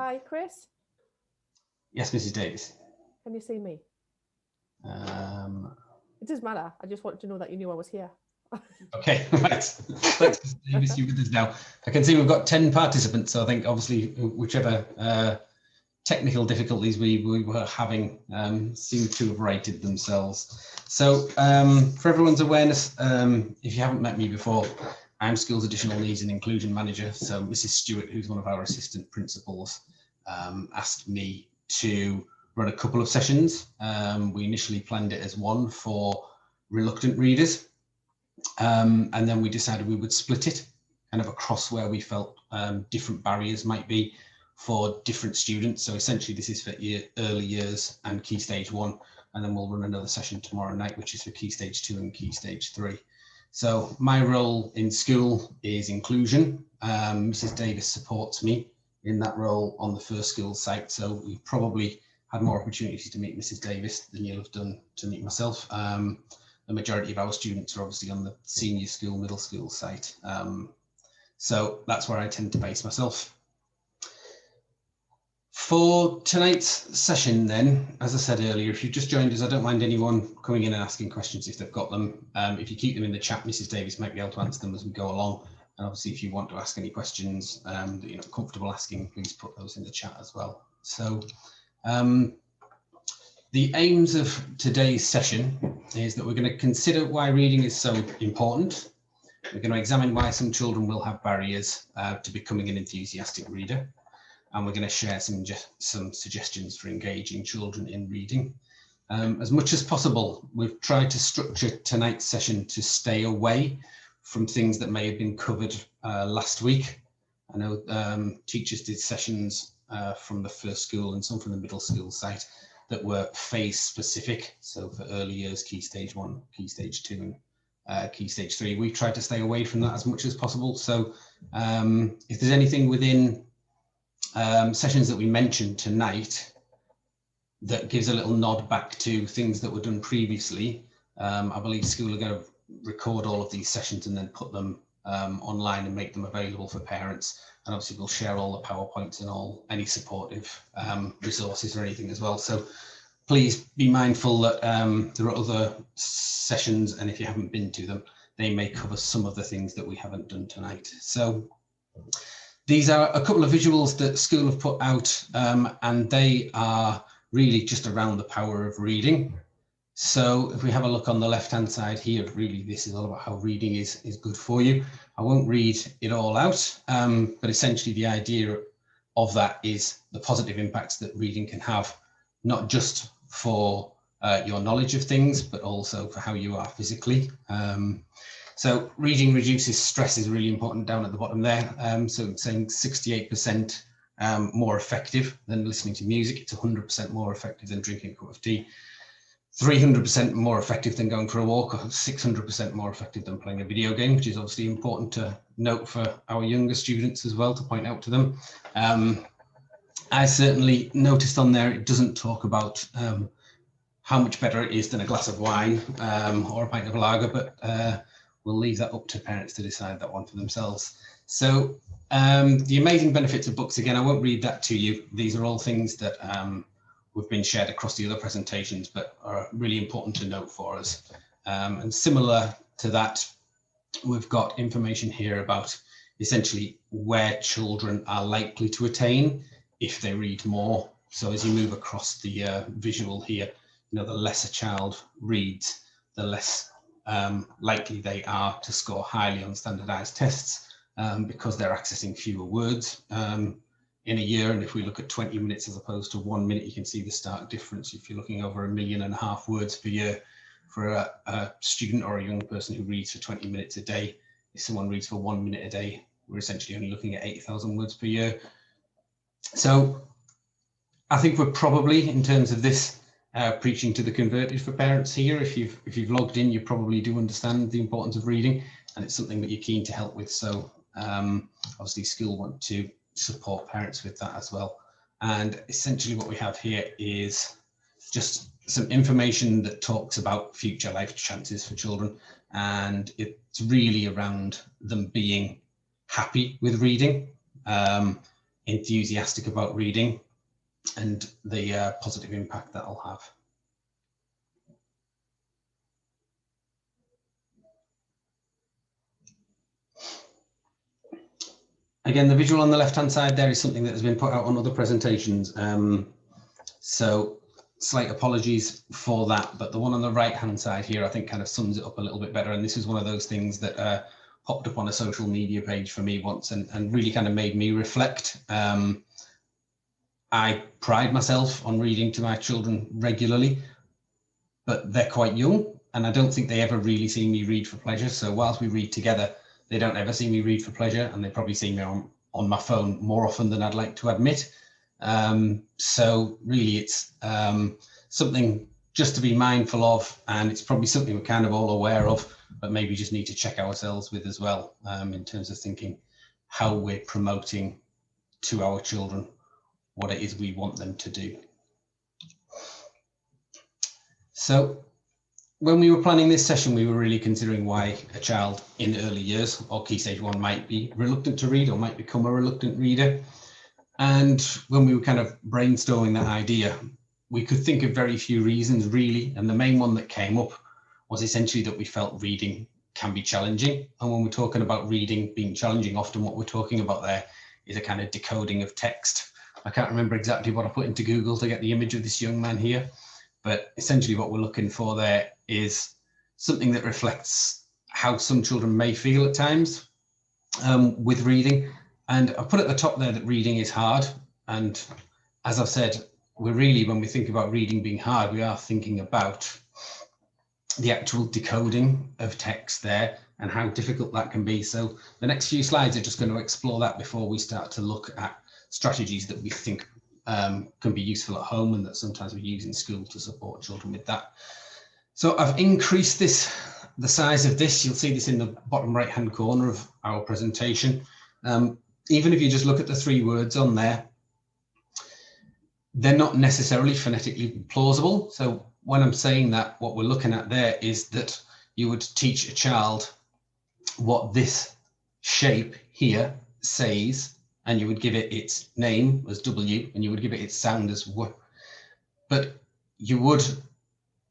Hi, Chris. Yes, Mrs. Davis. Can you see me? It doesn't matter. I just wanted to know that you knew I was here. Okay, right. Thanks, Mrs. Davis. You're with us now. I can see we've got 10 participants, so I think obviously whichever technical difficulties we were having seem to have righted themselves. So for everyone's awareness, if you haven't met me before, I'm Schools Additional Needs and Inclusion Manager. So Mrs. Stewart, who's one of our assistant principals, asked me to run a couple of sessions. We initially planned it as one for reluctant readers, and then we decided we would split it kind of across where we felt different barriers might be for different students. So essentially this is for early years and Key Stage 1, and then we'll run another session tomorrow night, which is for Key Stage 2 and Key Stage 3. So my role in school is inclusion. Mrs. Davis supports me in that role on the First Skills site. So we've probably had more opportunities to meet Mrs. Davis than you'll have done to meet myself. The majority of our students are obviously on the senior school, middle school site. So that's where I tend to base myself. For tonight's session then, as I said earlier, if you've just joined us, I don't mind anyone coming in and asking questions if they've got them. If you keep them in the chat, Mrs. Davis might be able to answer them as we go along. And obviously, if you want to ask any questions that you're not comfortable asking, please put those in the chat as well. So the aims of today's session is that we're going to consider why reading is so important. We're going to examine why some children will have barriers to becoming an enthusiastic reader. And we're going to share some suggestions for engaging children in reading. As much as possible, we've tried to structure tonight's session to stay away from things that may have been covered last week. I know teachers did sessions from the first school and some from the middle school site that were phase specific. So for early years, Key Stage 1, Key Stage 2 and Key Stage 3. We've tried to stay away from that as much as possible. So if there's anything within sessions that we mentioned tonight that gives a little nod back to things that were done previously, I believe school are going to record all of these sessions and then put them online and make them available for parents. And obviously we'll share all the PowerPoints and any supportive resources or anything as well. So please be mindful that there are other sessions, and if you haven't been to them, they may cover some of the things that we haven't done tonight. So these are a couple of visuals that school have put out, and they are really just around the power of reading. So if we have a look on the left-hand side here, really this is all about how reading is good for you. I won't read it all out, but essentially the idea of that is the positive impacts that reading can have, not just for your knowledge of things, but also for how you are physically. So reading reduces stress is really important down at the bottom there. So it's saying 68% more effective than listening to music. It's 100% more effective than drinking a cup of tea. 300% more effective than going for a walk, or 600% more effective than playing a video game, which is obviously important to note for our younger students as well, to point out to them. I certainly noticed on there, it doesn't talk about how much better it is than a glass of wine or a pint of lager, but we'll leave that up to parents to decide that one for themselves. So the amazing benefits of books, again, I won't read that to you. These are all things that have been shared across the other presentations, but are really important to note for us. And similar to that, we've got information here about essentially where children are likely to attain if they read more. So as you move across the visual here, you know, the less a child reads, the less likely they are to score highly on standardized tests because they're accessing fewer words in a year. And if we look at 20 minutes as opposed to 1 minute, you can see the stark difference. If you're looking over 1.5 million words per year for a student or a young person who reads for 20 minutes a day, if someone reads for 1 minute a day, we're essentially only looking at 80,000 words per year. So I think we're probably, in terms of this, preaching to the converted for parents here. If you've logged in, you probably do understand the importance of reading, and it's something that you're keen to help with. So obviously school want to support parents with that as well. And essentially what we have here is just some information that talks about future life chances for children, and it's really around them being happy with reading. enthusiastic about reading and the positive impact that will have. Again, the visual on the left-hand side there is something that has been put out on other presentations. So slight apologies for that, but the one on the right-hand side here, I think kind of sums it up a little bit better. And this is one of those things that popped up on a social media page for me once and really kind of made me reflect. I pride myself on reading to my children regularly, but they're quite young and I don't think they ever really see me read for pleasure. So whilst we read together, they don't ever see me read for pleasure, and they probably see me on my phone more often than I'd like to admit. So really it's something just to be mindful of, and it's probably something we're kind of all aware of, but maybe just need to check ourselves with as well, in terms of thinking how we're promoting to our children what it is we want them to do. So when we were planning this session, we were really considering why a child in early years or Key Stage 1 might be reluctant to read or might become a reluctant reader. And when we were kind of brainstorming that idea, we could think of very few reasons really. And the main one that came up was essentially that we felt reading can be challenging. And when we're talking about reading being challenging, often what we're talking about there is a kind of decoding of text. I can't remember exactly what I put into Google to get the image of this young man here, but essentially what we're looking for there is something that reflects how some children may feel at times with reading. And I put at the top there that reading is hard. And as I've said, we're really, when we think about reading being hard, we are thinking about the actual decoding of text there and how difficult that can be. So the next few slides are just going to explore that before we start to look at strategies that we think can be useful at home and that sometimes we use in school to support children with that. So I've increased the size of this. You'll see this in the bottom right hand corner of our presentation. Even if you just look at the 3 words on there, they're not necessarily phonetically plausible. So when I'm saying that, what we're looking at there is that you would teach a child what this shape here says, and you would give it its name as W, and you would give it its sound as W. But you would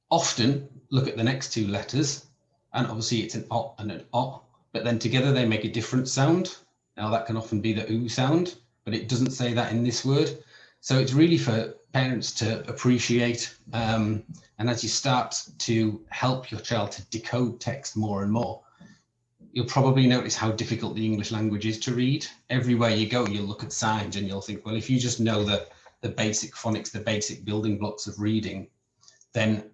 often look at the next 2 letters, and obviously it's an O and an O, but then together they make a different sound. Now that can often be the OO sound, but it doesn't say that in this word. So it's really for parents to appreciate, and as you start to help your child to decode text more and more, you'll probably notice how difficult the English language is to read. Everywhere you go, you'll look at signs and you'll think, well, if you just know the basic phonics, the basic building blocks of reading, then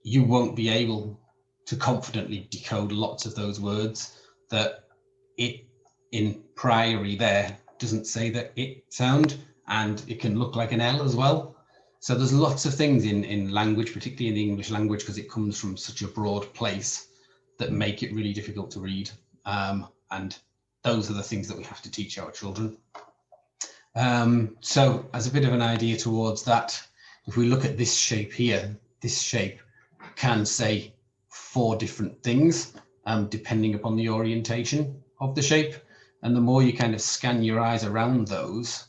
you won't be able to confidently decode lots of those words that it in priory there doesn't say that it sound, and it can look like an L as well. So there's lots of things in language, particularly in the English language, because it comes from such a broad place, that make it really difficult to read. And those are the things that we have to teach our children. So as a bit of an idea towards that, if we look at this shape here, this shape can say 4 different things, depending upon the orientation of the shape. And the more you kind of scan your eyes around those,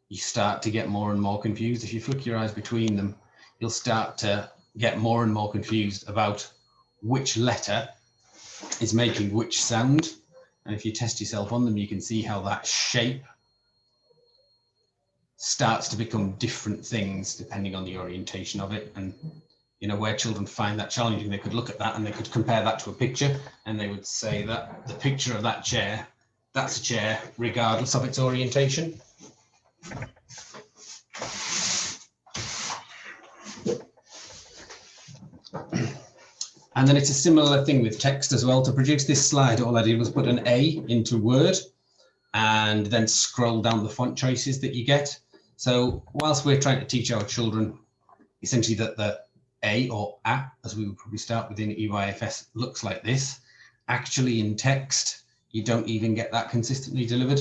you start to get more and more confused. If you flick your eyes between them, you'll start to get more and more confused about which letter is making which sound. And if you test yourself on them, you can see how that shape starts to become different things depending on the orientation of it. And you know, where children find that challenging, they could look at that and they could compare that to a picture, and they would say that the picture of that chair, that's a chair regardless of its orientation. And then it's a similar thing with text as well. To produce this slide, all I did was put an A into Word and then scroll down the font choices that you get. So whilst we're trying to teach our children essentially that the A or A, as we would probably start within EYFS, looks like this, actually in text, you don't even get that consistently delivered.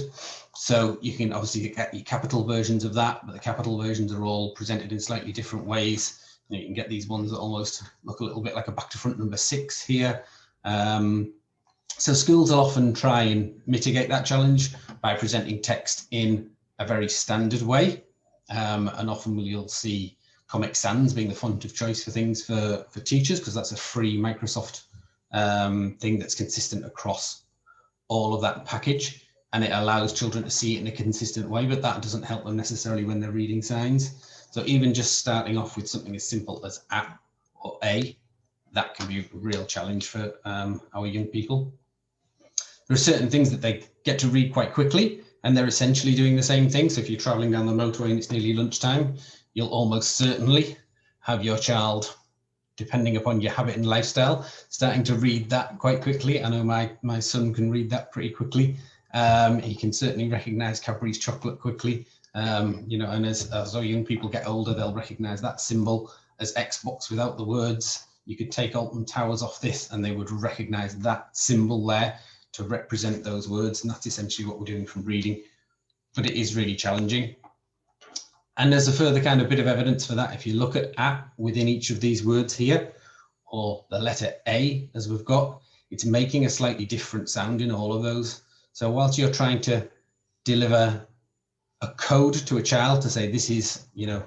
So you can obviously get your capital versions of that, but the capital versions are all presented in slightly different ways. You can get these ones that almost look a little bit like a back to front number 6 here. So schools will often try and mitigate that challenge by presenting text in a very standard way. And often you'll see Comic Sans being the font of choice for things for teachers, because that's a free Microsoft thing that's consistent across all of that package, and it allows children to see it in a consistent way, but that doesn't help them necessarily when they're reading signs. So even just starting off with something as simple as A or A, that can be a real challenge for our young people. There are certain things that they get to read quite quickly, and they're essentially doing the same thing. So if you're traveling down the motorway and it's nearly lunchtime, you'll almost certainly have your child, depending upon your habit and lifestyle, starting to read that quite quickly. I know my son can read that pretty quickly. He can certainly recognize Cadbury's chocolate quickly. You know, and as our young people get older, they'll recognize that symbol as Xbox without the words. You could take Alton Towers off this and they would recognize that symbol there to represent those words. And that's essentially what we're doing from reading, but it is really challenging. And there's a further kind of bit of evidence for that. If you look at A within each of these words here, or the letter A as we've got, it's making a slightly different sound in all of those. So whilst you're trying to deliver a code to a child to say this is, you know,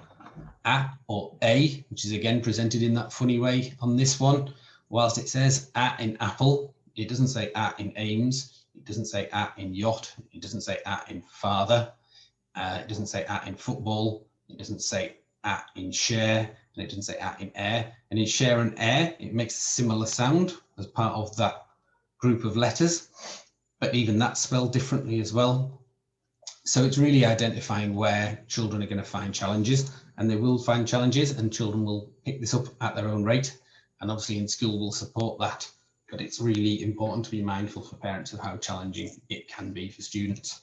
A or A, which is again presented in that funny way on this one, whilst it says A in apple, it doesn't say A in Ames, it doesn't say A in yacht, it doesn't say A in father, it doesn't say A in football, it doesn't say A in share, and it doesn't say A in air. And in share and air, it makes a similar sound as part of that group of letters, but even that's spelled differently as well. So it's really identifying where children are going to find challenges, and they will find challenges, and children will pick this up at their own rate. And obviously in school we'll support that, but it's really important to be mindful for parents of how challenging it can be for students.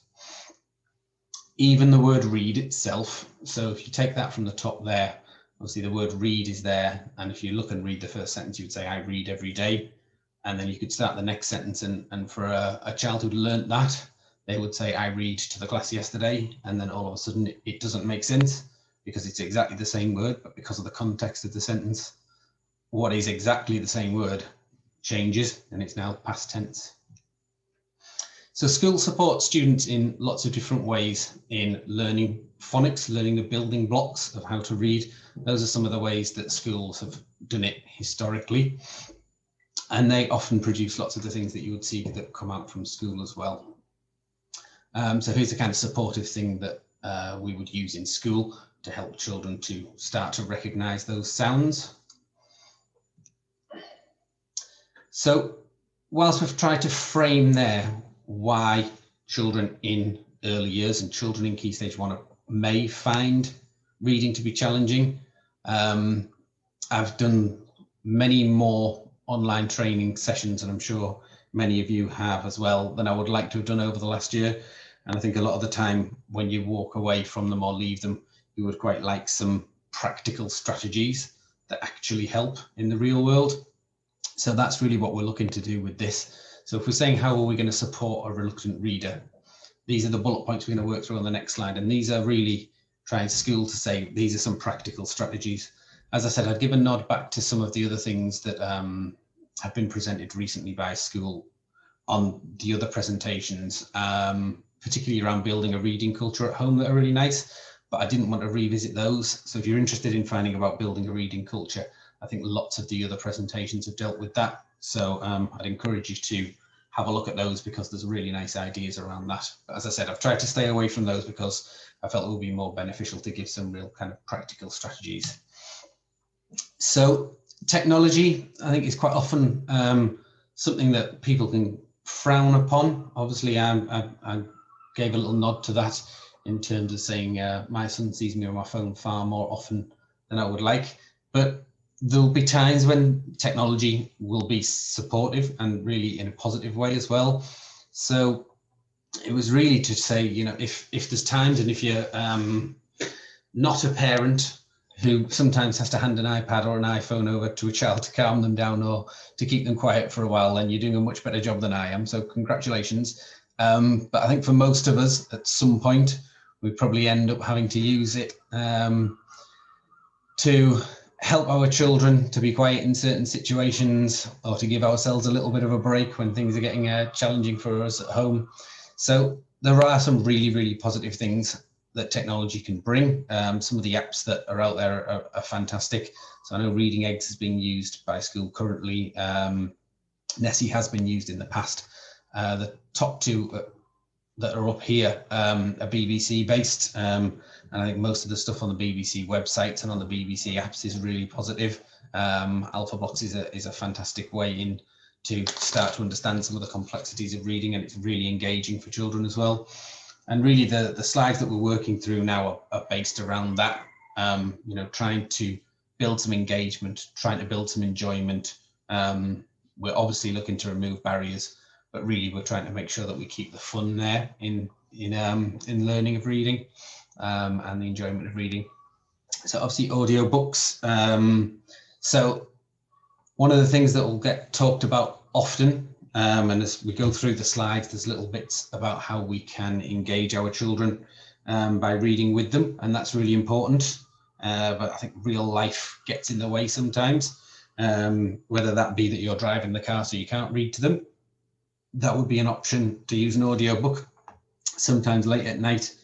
Even the word read itself. So if you take that from the top there, obviously the word read is there. And if you look and read the first sentence, you would say, I read every day. And then you could start the next sentence. And for a child who'd learnt that, they would say, I read to the class yesterday. And then all of a sudden it doesn't make sense because it's exactly the same word, but because of the context of the sentence, what is exactly the same word changes and it's now past tense. So school supports students in lots of different ways in learning phonics, learning the building blocks of how to read. Those are some of the ways that schools have done it historically. And they often produce lots of the things that you would see that come out from school as well. So here's the kind of supportive thing that we would use in school to help children to start to recognize those sounds. So whilst we've tried to frame there why children in early years and children in Key Stage 1 may find reading to be challenging, I've done many more online training sessions, and I'm sure many of you have as well, than I would like to have done over the last year. And I think a lot of the time when you walk away from them or leave them, you would quite like some practical strategies that actually help in the real world. So that's really what we're looking to do with this. So if we're saying how are we going to support a reluctant reader, these are the bullet points we're going to work through on the next slide. And these are really trying school to say these are some practical strategies. As I said, I'd give a nod back to some of the other things that have been presented recently by school on the other presentations, particularly around building a reading culture at home that are really nice, but I didn't want to revisit those. So if you're interested in finding about building a reading culture, I think lots of the other presentations have dealt with that. So I'd encourage you to have a look at those because there's really nice ideas around that. But as I said, I've tried to stay away from those because I felt it would be more beneficial to give some real kind of practical strategies. So technology, I think, is quite often something that people can frown upon. Obviously, I gave a little nod to that in terms of saying my son sees me on my phone far more often than I would like. But there'll be times when technology will be supportive and really in a positive way as well. So it was really to say, you know, if there's times and if you're not a parent who sometimes has to hand an iPad or an iPhone over to a child to calm them down or to keep them quiet for a while, then you're doing a much better job than I am. So congratulations. But I think for most of us at some point, we probably end up having to use it to help our children to be quiet in certain situations or to give ourselves a little bit of a break when things are getting challenging for us at home. So there are some really, really positive things that technology can bring. Some of the apps that are out there are fantastic. So I know Reading Eggs is being used by a school currently. Nessie has been used in the past. The top two that are up here are BBC based, and I think most of the stuff on the BBC websites and on the BBC apps is really positive. Alphabox is a fantastic way in to start to understand some of the complexities of reading, and it's really engaging for children as well. And really the slides that we're working through now are based around that, you know, trying to build some engagement, trying to build some enjoyment. We're obviously looking to remove barriers, but really we're trying to make sure that we keep the fun there in learning of reading and the enjoyment of reading. So obviously audiobooks. So one of the things that will get talked about often, and as we go through the slides, there's little bits about how we can engage our children by reading with them, and that's really important. But I think real life gets in the way sometimes, whether that be that you're driving the car so you can't read to them. That would be an option to use an audiobook. Sometimes late at night,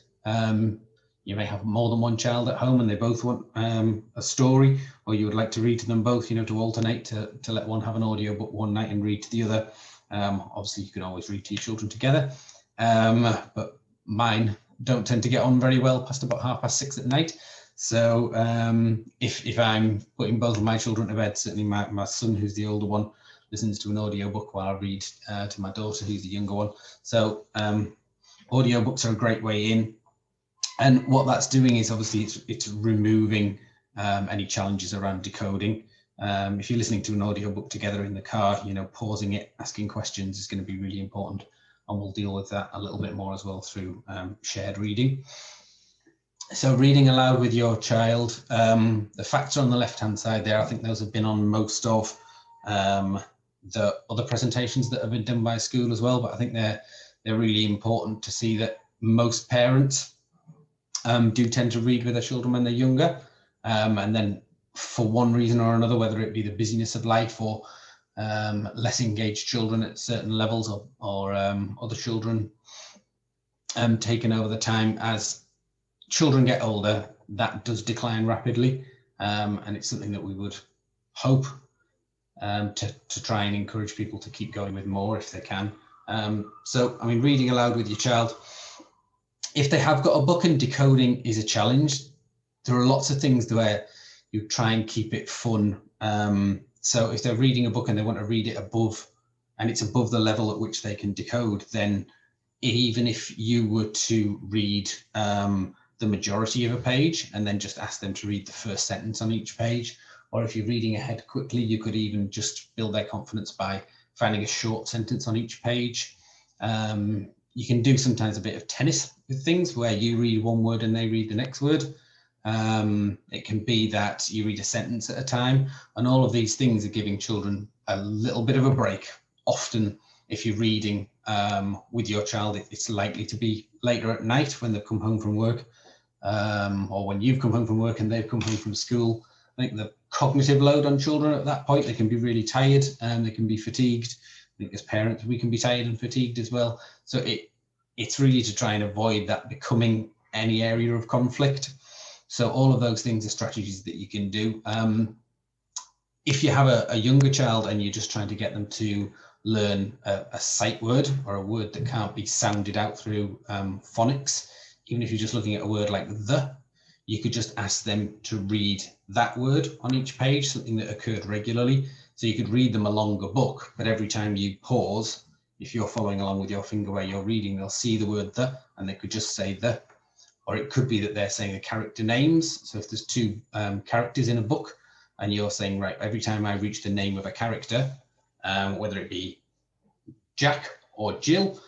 you may have more than one child at home and they both want a story, or you would like to read to them both, you know, to alternate, to let one have an audiobook one night and read to the other. Obviously, you can always read to your children together, but mine don't tend to get on very well past about 6:30 at night. So if I'm putting both of my children to bed, certainly my son, who's the older one, listens to an audiobook while I read to my daughter, who's the younger one. So audiobooks are a great way in. And what that's doing is obviously it's removing any challenges around decoding. If you're listening to an audiobook together in the car, you know, pausing it, asking questions is going to be really important. And we'll deal with that a little bit more as well through shared reading. So reading aloud with your child, the facts are on the left-hand side there. I think those have been on most of the other presentations that have been done by school as well, but I think they're really important to see that most parents do tend to read with their children when they're younger, and then for one reason or another, whether it be the busyness of life or less engaged children at certain levels, or other children taking over the time. As children get older, that does decline rapidly, and it's something that we would hope to try and encourage people to keep going with more if they can. So, I mean, reading aloud with your child, if they have got a book and decoding is a challenge, there are lots of things where you try and keep it fun. So if they're reading a book and they want to read it above, and it's above the level at which they can decode, then even if you were to read the majority of a page and then just ask them to read the first sentence on each page, or if you're reading ahead quickly, you could even just build their confidence by finding a short sentence on each page. You can do sometimes a bit of tennis with things where you read one word and they read the next word. It can be that you read a sentence at a time, and all of these things are giving children a little bit of a break. Often, if you're reading with your child, it's likely to be later at night when they've come home from work, or when you've come home from work and they've come home from school. I think the cognitive load on children at that point, they can be really tired and they can be fatigued. I think as parents, we can be tired and fatigued as well. So it's really to try and avoid that becoming any area of conflict. So all of those things are strategies that you can do. If you have a younger child and you're just trying to get them to learn a sight word, or a word that can't be sounded out through phonics, even if you're just looking at a word like the, you could just ask them to read that word on each page, something that occurred regularly. So you could read them a longer book, but every time you pause, if you're following along with your finger where you're reading, they'll see the word the, and they could just say the. Or it could be that they're saying the character names. So if there's two characters in a book and you're saying, right, every time I reach the name of a character, whether it be Jack or Jill,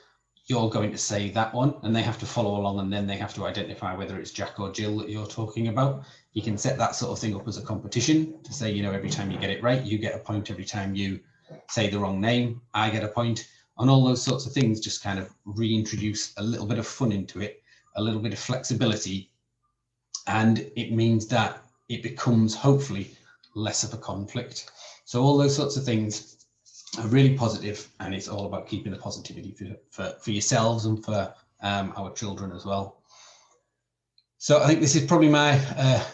you're going to say that one, and they have to follow along, and then they have to identify whether it's Jack or Jill that you're talking about. You can set that sort of thing up as a competition to say, you know, every time you get it right, you get a point. Every time you say the wrong name, I get a point. And all those sorts of things just kind of reintroduce a little bit of fun into it, a little bit of flexibility, and it means that it becomes hopefully less of a conflict. So all those sorts of things are really positive, and it's all about keeping the positivity for yourselves and for our children as well. So I think this is probably my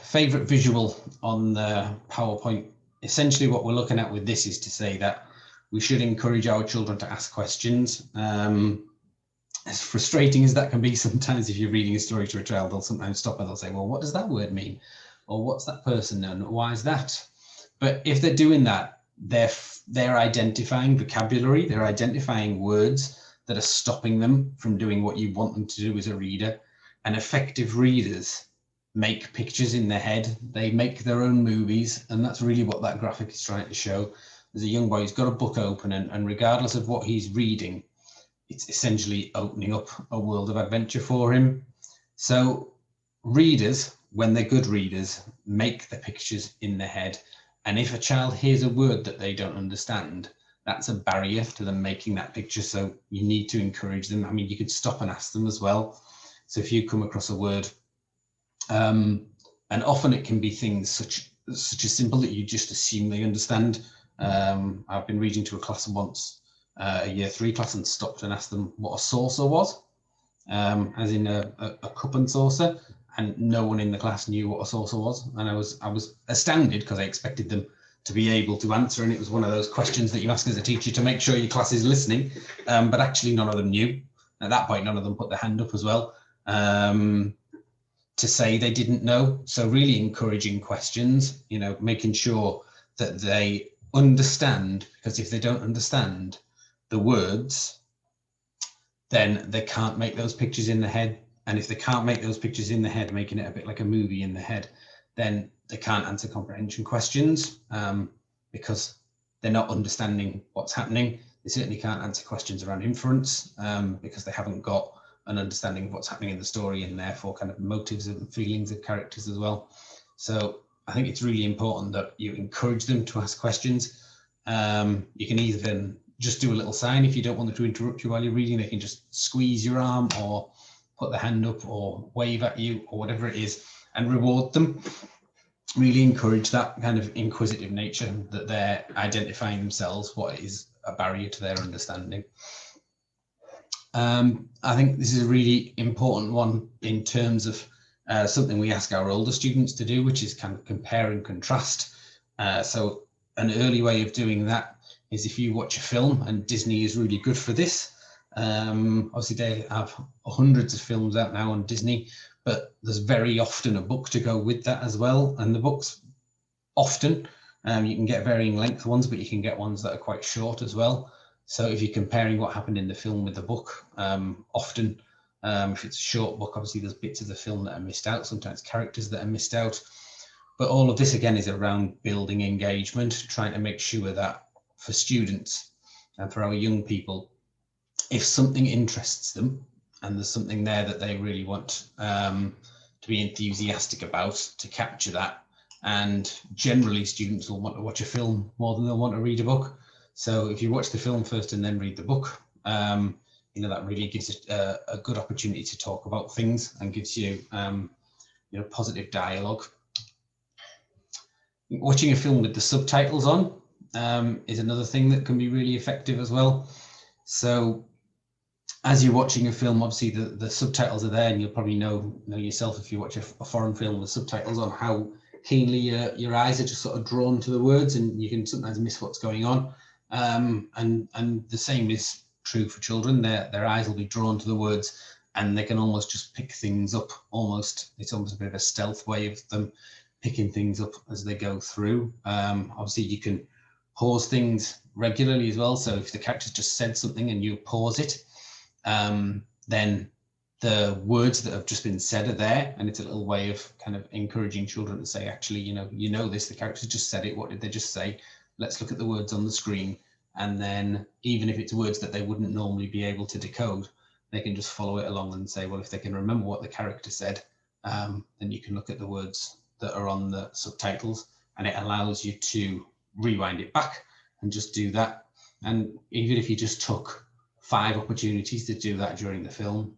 favorite visual on the PowerPoint. Essentially what we're looking at with this is to say that we should encourage our children to ask questions. As frustrating as that can be sometimes, if you're reading a story to a child, they'll sometimes stop and they'll say, well, what does that word mean? Or what's that person and why is that? But if they're doing that, they're identifying vocabulary, they're identifying words that are stopping them from doing what you want them to do as a reader. And effective readers make pictures in their head, they make their own movies, and that's really what that graphic is trying to show. There's a young boy who's got a book open, and regardless of what he's reading, it's essentially opening up a world of adventure for him. So readers, when they're good readers, make the pictures in their head. And if a child hears a word that they don't understand, that's a barrier to them making that picture. So you need to encourage them. I mean, you could stop and ask them as well. So if you come across a word, and often it can be things such as simple that you just assume they understand. I've been reading to a class once, a year 3 class, and stopped and asked them what a saucer was, as in a cup and saucer, and no one in the class knew what a saucer was. And I was astounded because I expected them to be able to answer, and it was one of those questions that you ask as a teacher to make sure your class is listening, but actually none of them knew. At that point, none of them put their hand up as well, to say they didn't know. So really encouraging questions, you know, making sure that they understand, because if they don't understand the words, then they can't make those pictures in their head. And if they can't make those pictures in their head, making it a bit like a movie in their head, then they can't answer comprehension questions, because they're not understanding what's happening. They certainly can't answer questions around inference, because they haven't got an understanding of what's happening in the story, and therefore kind of motives and feelings of characters as well. So I think it's really important that you encourage them to ask questions. You can either just do a little sign. If you don't want them to interrupt you while you're reading, they can just squeeze your arm or put their hand up or wave at you or whatever it is, and reward them. Really encourage that kind of inquisitive nature, that they're identifying themselves what is a barrier to their understanding. I think this is a really important one in terms of something we ask our older students to do, which is kind of compare and contrast. So an early way of doing that is if you watch a film, and Disney is really good for this. Obviously they have hundreds of films out now on Disney, but there's very often a book to go with that as well. And the books often, you can get varying length ones, but you can get ones that are quite short as well. So if you're comparing what happened in the film with the book, often, if it's a short book, obviously there's bits of the film that are missed out, sometimes characters that are missed out. But all of this again is around building engagement, trying to make sure that for students and for our young people, if something interests them and there's something there that they really want to be enthusiastic about, to capture that. And generally students will want to watch a film more than they'll want to read a book. So if you watch the film first and then read the book, you know, that really gives a good opportunity to talk about things and gives you, you know, positive dialogue. Watching a film with the subtitles on is another thing that can be really effective as well. So as you're watching a film, obviously the subtitles are there, and you'll probably know yourself if you watch a foreign film with subtitles on, how keenly your eyes are just sort of drawn to the words, and you can sometimes miss what's going on. And the same is true for children. Their eyes will be drawn to the words, and they can almost just pick things up. It's almost a bit of a stealth way of them picking things up as they go through. Obviously you can pause things regularly as well. So if the character's just said something and you pause it, then the words that have just been said are there, and it's a little way of kind of encouraging children to say, actually, you know this, the character just said it. What did they just say? Let's look at the words on the screen. And then even if it's words that they wouldn't normally be able to decode, they can just follow it along and say, well, if they can remember what the character said, then you can look at the words that are on the subtitles, and it allows you to rewind it back and just do that. And even if you just took 5 opportunities to do that during the film,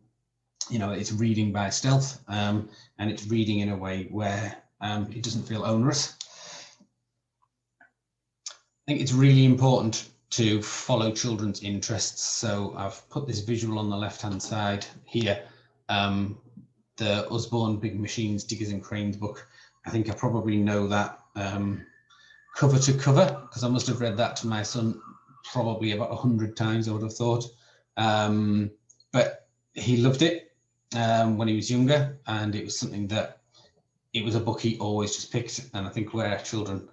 you know, it's reading by stealth, and it's reading in a way where it doesn't feel onerous. I think it's really important to follow children's interests. So I've put this visual on the left-hand side here. the Usborne Big Machines, Diggers and Cranes book. I think I probably know that cover to cover, because I must have read that to my son probably about 100 times, I would have thought. But he loved it when he was younger, and it was something that, it was a book he always just picked. And I think where children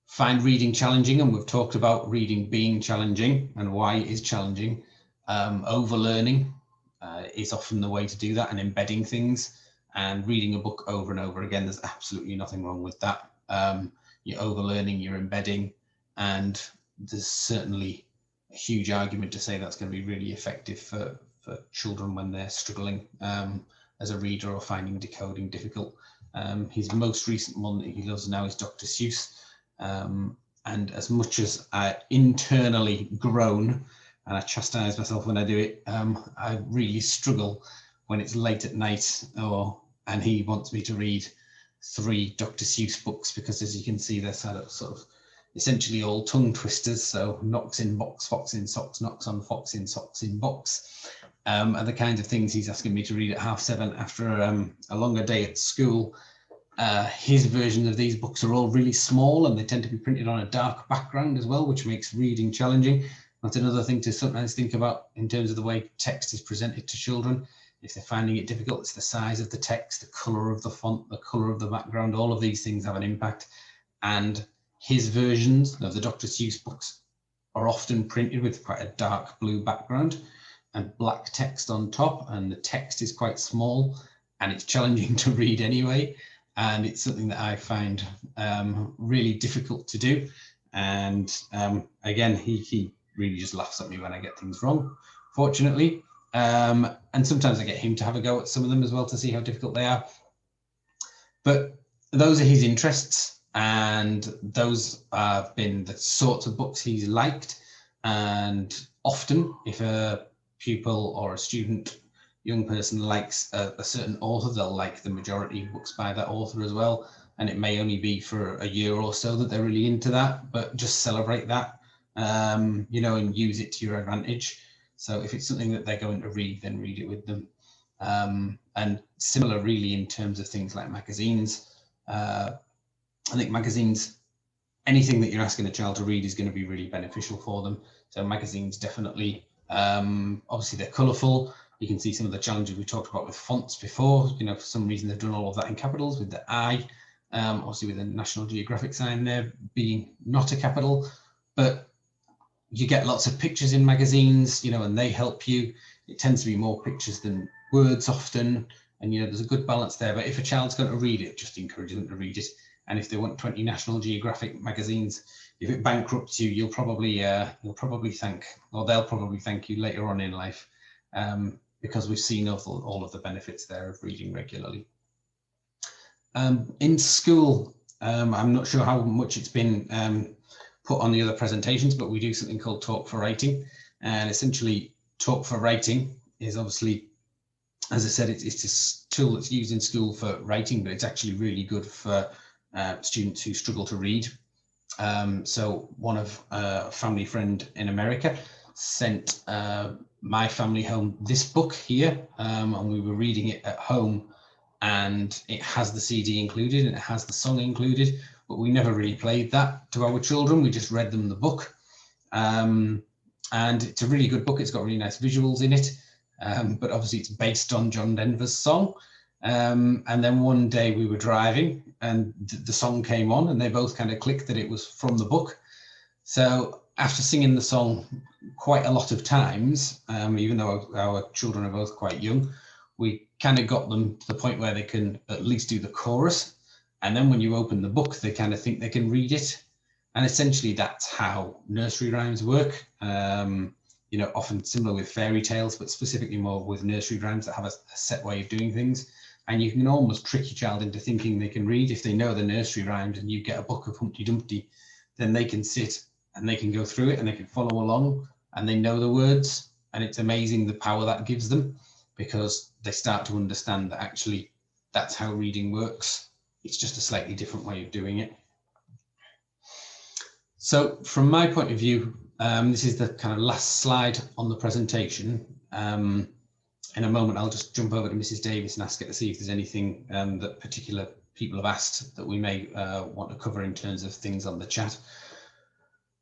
find reading challenging, and we've talked about reading being challenging and why it is challenging, overlearning is often the way to do that, and embedding things, and reading a book over and over again. There's absolutely nothing wrong with that. You're overlearning, you're embedding, and there's certainly a huge argument to say that's going to be really effective for children when they're struggling as a reader or finding decoding difficult. His most recent one that he loves now is Dr. Seuss. And as much as I internally groan and I chastise myself when I do it, I really struggle when it's late at night and he wants me to read 3 Dr. Seuss books, because as you can see, they're sort of essentially all tongue twisters. So knocks in box, fox in socks, knocks on fox in socks in box. And the kinds of things he's asking me to read at 7:30 after a longer day at school. His version of these books are all really small, and they tend to be printed on a dark background as well, which makes reading challenging. That's another thing to sometimes think about in terms of the way text is presented to children. If they're finding it difficult, it's the size of the text, the colour of the font, the colour of the background. All of these things have an impact. And his versions of the Dr. Seuss books are often printed with quite a dark blue background and black text on top, and the text is quite small, and it's challenging to read anyway. And it's something that I find really difficult to do. And again, he really just laughs at me when I get things wrong, fortunately. And sometimes I get him to have a go at some of them as well to see how difficult they are. But those are his interests, and those have been the sorts of books he's liked. And often, if a pupil or a student, young person likes a certain author, they'll like the majority of books by that author as well. And it may only be for a year or so that they're really into that, but just celebrate that, you know, and use it to your advantage. So if it's something that they're going to read, then read it with them. And similar really in terms of things like magazines. I think magazines, anything that you're asking a child to read is going to be really beneficial for them. So magazines definitely, obviously they're colourful. You can see some of the challenges we talked about with fonts before. You know, for some reason they've done all of that in capitals with the I, obviously with the National Geographic sign there being not a capital, but you get lots of pictures in magazines, you know, and they help you. It tends to be more pictures than words often, and you know, there's a good balance there. But if a child's going to read it, just encourage them to read it. And if they want 20 National Geographic magazines, if it bankrupts you, you'll probably thank, or they'll probably thank you later on in life, because we've seen all of the benefits there of reading regularly. In school, I'm not sure how much it's been put on the other presentations, but we do something called Talk for Writing. And essentially, Talk for Writing is obviously, as I said, it's this tool that's used in school for writing, but it's actually really good for students who struggle to read. So one of a family friend in America sent my family home this book here, and we were reading it at home, and it has the CD included and it has the song included, but we never really played that to our children. We just read them the book. And it's a really good book. It's got really nice visuals in it, but obviously it's based on John Denver's song. And then one day we were driving and the song came on, and they both kind of clicked that it was from the book. So after singing the song quite a lot of times, even though our children are both quite young, we kind of got them to the point where they can at least do the chorus. And then when you open the book, they kind of think they can read it. And essentially that's how nursery rhymes work. You know, often similar with fairy tales, but specifically more with nursery rhymes that have a set way of doing things. And you can almost trick your child into thinking they can read. If they know the nursery rhymes and you get a book of Humpty Dumpty, then they can sit and they can go through it and they can follow along and they know the words. And it's amazing the power that gives them, because they start to understand that actually that's how reading works. It's just a slightly different way of doing it. So from my point of view, this is the kind of last slide on the presentation. in a moment, I'll just jump over to Mrs. Davis and ask her to see if there's anything that particular people have asked that we may want to cover in terms of things on the chat.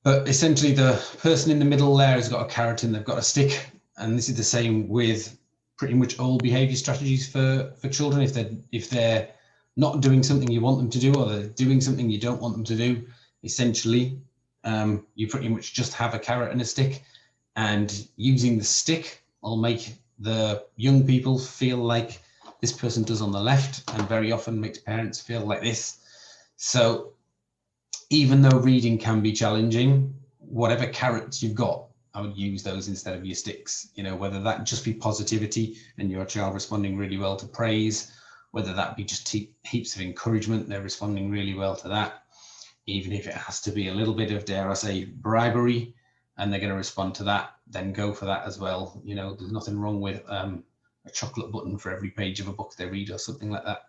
But essentially, the person in the middle there has got a carrot and they've got a stick. And this is the same with pretty much all behaviour strategies for children. If they're not doing something you want them to do, or they're doing something you don't want them to do, essentially, you pretty much just have a carrot and a stick. And using the stick will make the young people feel like this person does on the left, and very often makes parents feel like this. So even though reading can be challenging, whatever carrots you've got, I would use those instead of your sticks. You know, whether that just be positivity and your child responding really well to praise, whether that be just heaps of encouragement, they're responding really well to that. Even if it has to be a little bit of, dare I say, bribery, and they're going to respond to that, then go for that as well. You know, there's nothing wrong with a chocolate button for every page of a book they read or something like that.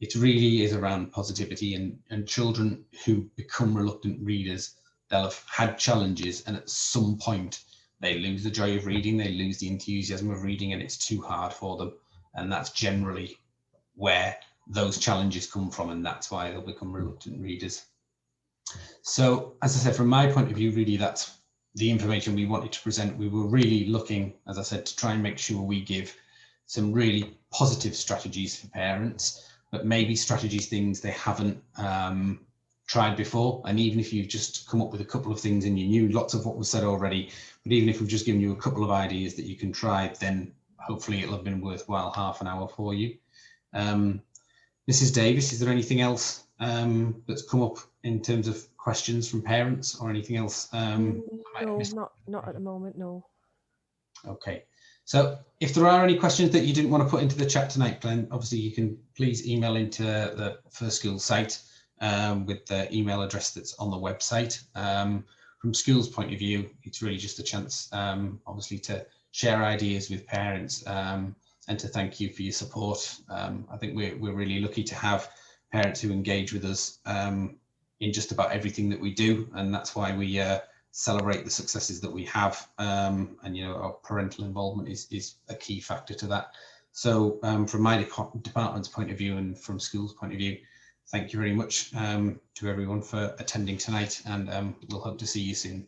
It really is around positivity, and children who become reluctant readers, they'll have had challenges, and at some point they lose the joy of reading, they lose the enthusiasm of reading, and it's too hard for them. And that's generally where those challenges come from, and that's why they'll become reluctant readers. So, as I said, from my point of view, really that's the information we wanted to present. We were really looking, as I said, to try and make sure we give some really positive strategies for parents, but maybe strategies, things they haven't tried before. And even if you've just come up with a couple of things and you knew lots of what was said already, but even if we've just given you a couple of ideas that you can try, then hopefully it'll have been worthwhile half an hour for you. Mrs. Davis, is there anything else that's come up in terms of questions from parents or anything else? No, not at the moment, no. Okay, so if there are any questions that you didn't want to put into the chat tonight, Glenn, obviously you can please email into the First Schools site with the email address that's on the website. From schools' point of view, it's really just a chance, obviously, to share ideas with parents and to thank you for your support. I think we're really lucky to have parents who engage with us in just about everything that we do, and that's why we celebrate the successes that we have, and you know, our parental involvement is a key factor to that. So from my department's point of view and from schools' point of view, thank you very much to everyone for attending tonight, and we'll hope to see you soon.